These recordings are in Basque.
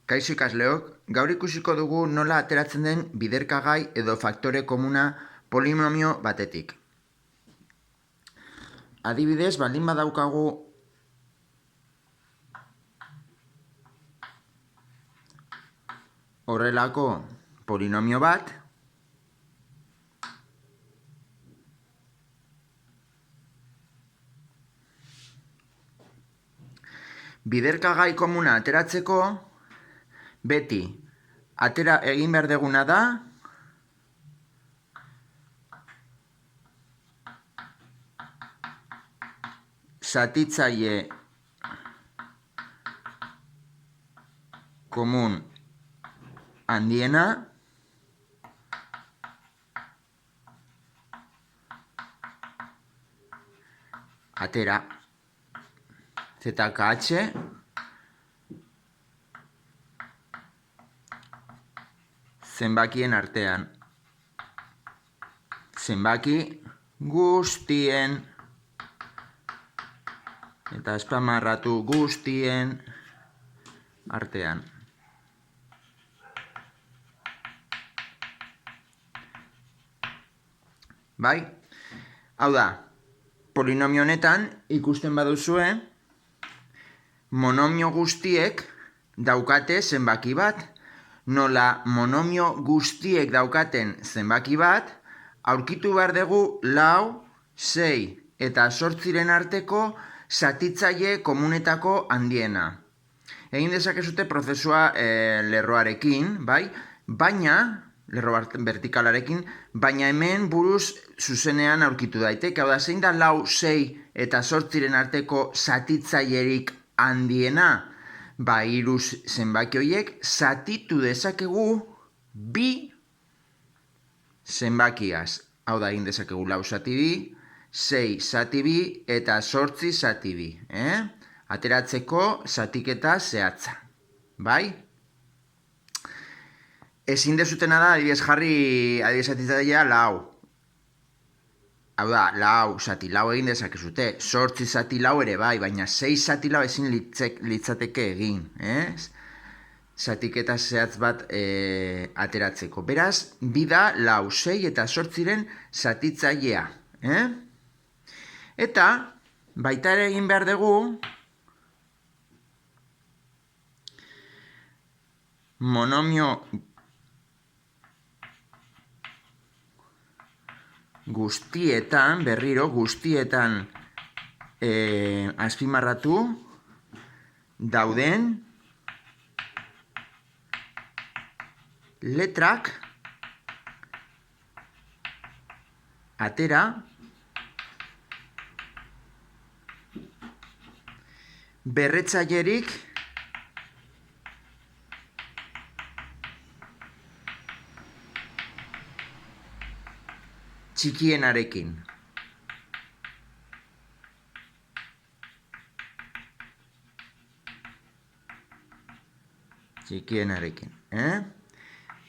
Kaixo ikasleok, gaur ikusiko dugu nola ateratzen den biderkagai edo faktore komuna polinomio batetik. Adibidez, baldin badaukagu horrelako polinomio bat, biderkagai komuna ateratzeko, beti, egin behar duguna da, zatitzaile komun handiena atera. ZKH zenbakien artean. Zenbaki guztien eta azpimarratu guztien artean. Bai? Hau da, polinomio honetan ikusten baduzue, monomio guztiek daukate zenbaki bat, nola monomio guztiek daukaten zenbaki bat, aurkitu behar dugu 4, 6 eta 8 arteko zatitzaile komunetako handiena. Egin dezakezute prozesua lerroarekin, bai? Baina, lerro vertikalarekin, baina hemen buruz zuzenean aurkitu daiteke. Hau da, zein da 4, 6 eta 8 arteko zatitzailerik handiena? Ba, hiru zenbaki horiek zatitu dezakegu 2 zenbakiaz. Hau da, egin dezakegu 4 zati 2, 6 zati 2 eta 8 zati 2. Ateratzeko zatiketa zehatza. Bai? Ezin dezutena da, adibidez jarri zatitzailea 4. Hau da, 4 zati 4 egin dezakezute, 8 zati 4 ere bai, baina 6 zati 4 ezin litzateke egin. Zatiketa zehatz bat ateratzeko. Beraz, bi da 4, 6 eta 8 zatitzailea. Eta, baita ere egin behar dugu, monomio guztietan, berriro guztietan azpimarratu dauden letrak atera berretzailerik txikienarekin.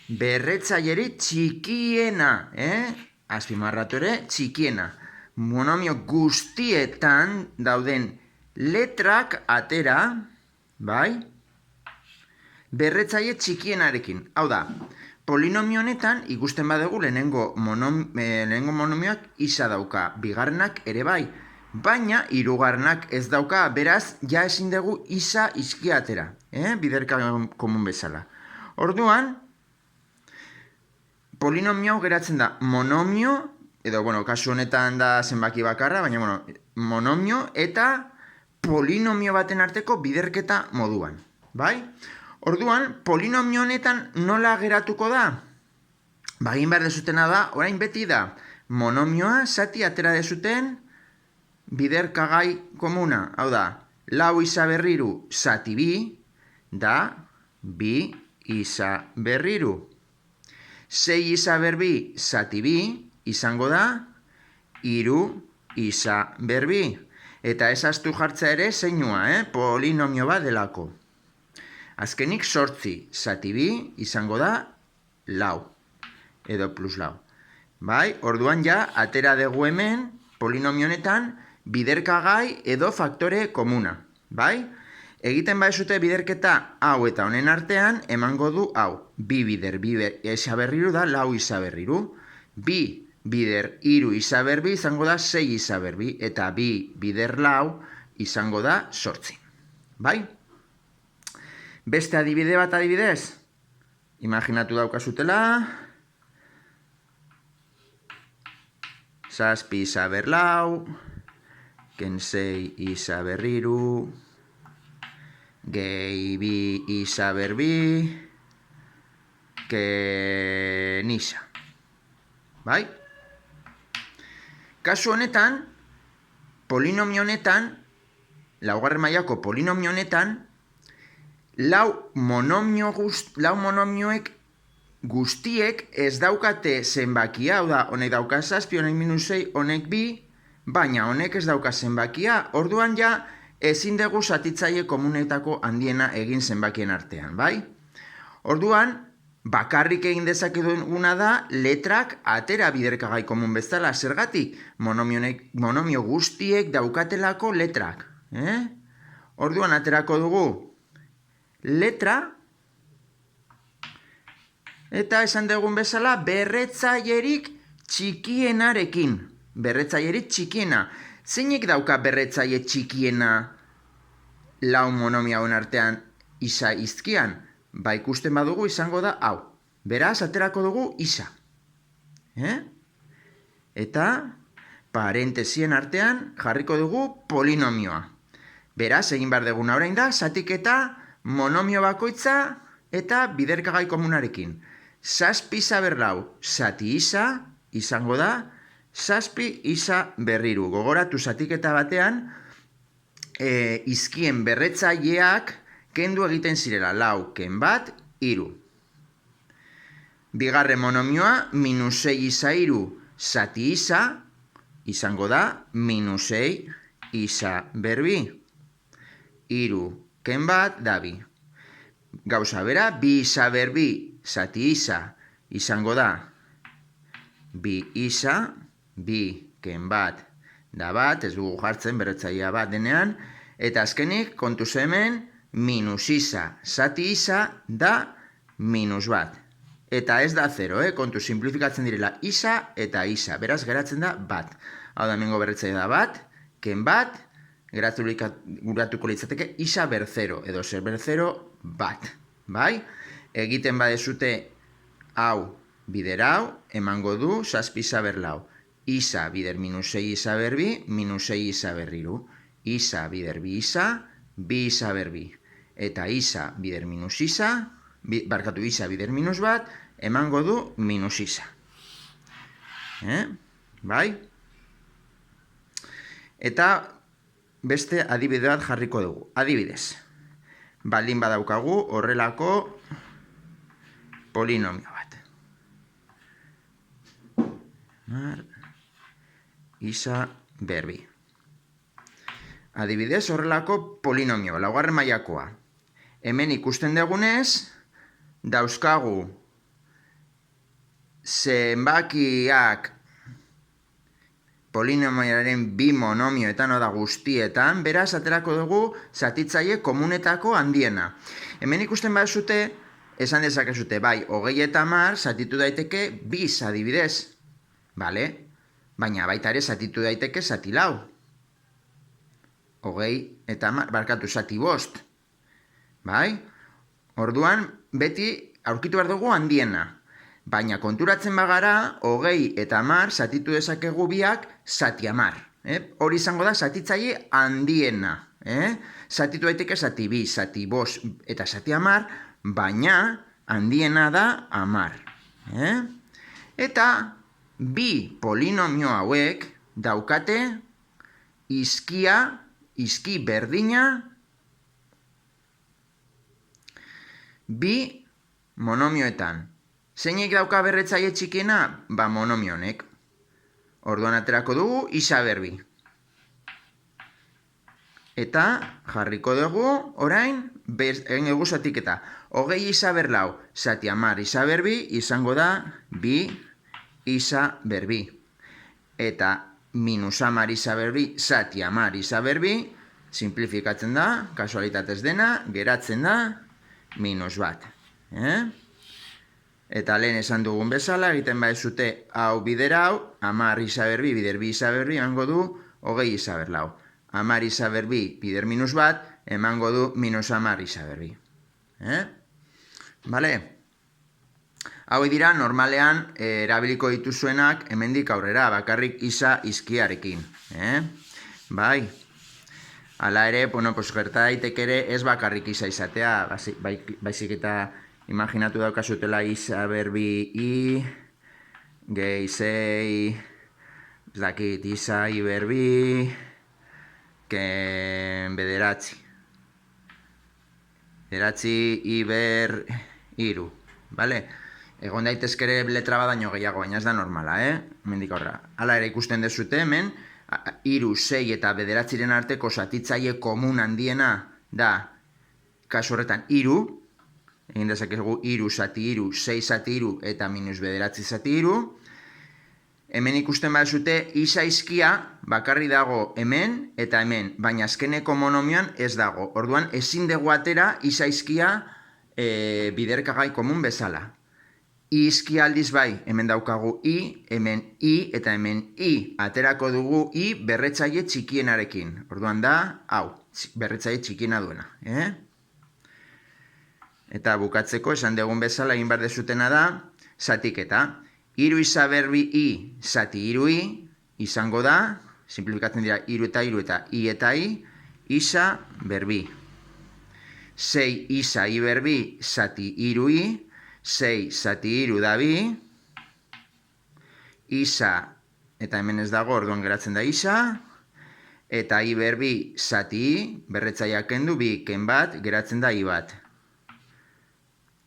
Berretzaileri txikiena. Azpimarratu ere, txikiena. Monomio guztietan dauden letrak atera, bai? Berretzaile txikienarekin. Hau da, polinomio honetan ikusten badugu lehenengo monomioak isa dauka, bigarrenak ere bai, baina hirugarrenak ez dauka, beraz ja ezin dugu isa izki atera, biderkagai komun bezala. Orduan, polinomio geratzen da monomio, edo kasu honetan da zenbaki bakarra, baina monomio eta polinomio baten arteko biderketa moduan, bai? Orduan, polinomio honetan nola geratuko da? Ba, egin behar dezutena da, orain beti da, monomioa zati atera dezuten biderkagai komuna. Hau da, 4 isa berriru zati 2, da 2 isa berriru. 6 isa berbi zati 2, izango da 3 isa berbi. Eta ezaztu jartza ere zeinua, polinomio bat delako. Azkenik 8 zati 2 izango da 4, edo plus 4. Bai, orduan ja, atera dugu hemen, polinomio honetan, biderkagai edo faktore komuna. Bai? Egiten badezute biderketa hau eta honen artean, emango du hau. Bi bider isa berriru da, lau isa berriru. Bi bider iru isa berbi izango da 6 isa berbi. Eta bi bider lau izango da 8. Bai? Beste adibide bat adibidez? Imaginatu daukazutela. 7 isa berlau. Ken 6 isa berriru. Gehi bi isa berbi, ken isa. Bai? Kasu honetan, polinomio honetan, laugarren mailako polinomio honetan, lau monomioek guztiek ez daukate zenbakia, hau da, honek dauka 7, honek -6, honek 2, baina honek ez dauka zenbakia, orduan ja, ezin dugu zatitzaile komunetako handiena egin zenbakien artean, bai? Orduan, bakarrik egin dezakeguna da letrak atera biderkagai komun bezala, zergatik monomio guztiek daukatelako letrak. Orduan, aterako dugu letra, eta esan dugun bezala berretzailerik txikienarekin. Berretzailerik txikiena. Zeinek dauka berretzaile txikiena lau monomioen artean isa izkian? Ba ikusten badugu izango da hau. Beraz, aterako dugu isa. Eta parentesien artean jarriko dugu polinomioa. Beraz, egin behar duguna orain da, zatiketa monomio bakoitza eta biderkagai komunarekin. 7 isa berlau, zati isa izango da 7 isa berriru. Gogoratu zatiketa batean, izkien berretzaileak kendu egiten zirela. Lau, ken bat, iru. Bigarren monomioa, -6 isa iru, zati isa, izango da -6 isa berbi. Iru, ken bat, dabi. Gauza bera, 2 isa berbi, zati isa, izango da 2 isa, 2 ken bat da bat, ez dugu jartzen berretzailea bat denean, eta azkenik kontuz hemen minus isa, zati isa da minus bat. Eta ez da 0, kontu simplifikatzen direla isa eta isa, beraz geratzen da bat. Hau da hemengo berretzailea da bat, ken bat, geratuko litzateke isa ber 0, edo zer ber 0 bat. Bai? Egiten badezute hau bider hau, emango du 7 isa berlau. Isa bider -6 isa berbi, -6 isa berriru. Isa bider bi isa, 2 isa berbi. Eta isa bider minus isa, isa bider minus bat, emango du minus isa. Bai? Eta beste adibide bat jarriko dugu. Adibidez. Baldin badaukagu horrelako polinomio bat. Isa berbi. Adibidez horrelako polinomio, laugarren mailakoa. Hemen ikusten dugunez, dauzkagu zenbakiak polinomioaren bi monomioetan, oda guztietan, beraz aterako dugu zatitzaile komunetako handiena. Hemen ikusten baduzute, esan dezakezute, bai, 20 eta 10 zatitu daiteke biz adibidez. Bale? Baina baita ere zatitu daiteke zati lau. 20 eta 10, barkatu zati 5. Bai? Orduan, beti aurkitu behar dugu handiena. Baina konturatzen bagara, 20 eta 10 zatitu dezakegu biak zati 10. Hori izango da zatitzaile handiena. Zatitu daiteke zati 2, zati 5 eta zati 10, baina handiena da 10. Eta bi polinomio hauek daukate izki berdina bi monomioetan. Zeinek dauka berretzaile txikiena? Ba monomio honek. Orduan aterako dugu isa berbi. Eta jarriko dugu orain egin dugu zatiketa. 20 isa berlau, zati 10 isa berbi, izango da 2 isa berbi. Eta minus 10 isa berbi, zati 10 isa berbi, Simplifikatzen da, kasualitatez dena, geratzen da, -1. Eta lehen esan dugun bezala, egiten baezute hau bider hau, 10 izaberbi bider bi izaberbi emango du 20 izaberlau. 10 izaberbi bider -1 emango du -10 izaberbi. Bale? Hau dira normalean erabiliko dituzuenak hemendik aurrera, bakarrik isa izkiarekin. Bai? Hala ere, gerta daiteke ere ez bakarrik isa izatea, baizik eta imaginatu daukazutela izaberbi i, gehi zei, ez dakit, isa iberbi, bederatzi. Bederatzi iber iru, bale? Egon daitezke ere letra badaino gehiago, baina ez da normala, hemendik aurrera. Hala ere ikusten dezute hemen, iru, sei eta bederatziren arteko zatitzaile komun handiena da, kasu horretan, iru, egin dezakegu iru zati iru, sei zati iru eta -bederatzi zati iru. Hemen ikusten baduzute, isa izkia bakarri dago hemen eta hemen, baina azkeneko monomioan ez dago. Orduan, ezin dugu atera isa izkia biderkagai komun bezala. I izkia aldiz bai, hemen daukagu i, hemen i eta hemen i. Aterako dugu i berretzaile txikienarekin. Orduan da, hau, berretzaile txikiena duena. Eta bukatzeko, esan dugun bezala, egin behar dezutena da, zatiketa. Iru izaberbi i, zati iru i, izango da, simplifikatzen dira iru eta i eta i, isa berbi. 6 isa i berbi, zati iru i, 6 zati iru da bi, isa, eta hemen ez dago, orduan geratzen da isa, eta i berbi zati i, berretzaileak kendu, bi ken bat, geratzen da i bat.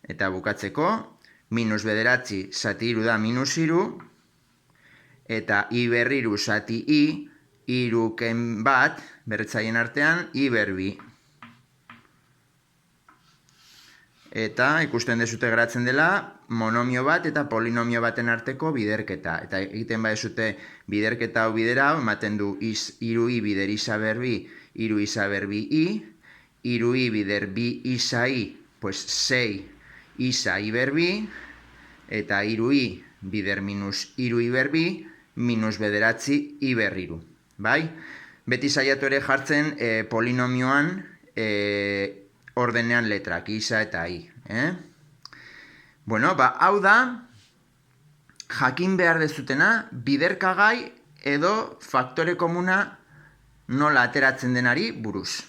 Eta bukatzeko, -bederatzi zati iru da -iru, eta i berriru zati i, iru ken bat, berretzaileen artean, i berbi. Eta ikusten dezute geratzen dela monomio bat eta polinomio baten arteko biderketa. Eta egiten badezute biderketa hau bidera hau, ematen du iru i bider isa berbi, iru isa berbi i, iru i bider bi isa i, pues 6 isa i berbi, eta iru i bider -iru i berbi, -bederatzi i berriru. Bai? Beti saiatu ere jartzen polinomioan ordenean letrak, isa eta i. Bueno, hau da, jakin behar dezutena, biderkagai edo faktore komuna nola ateratzen denari buruz.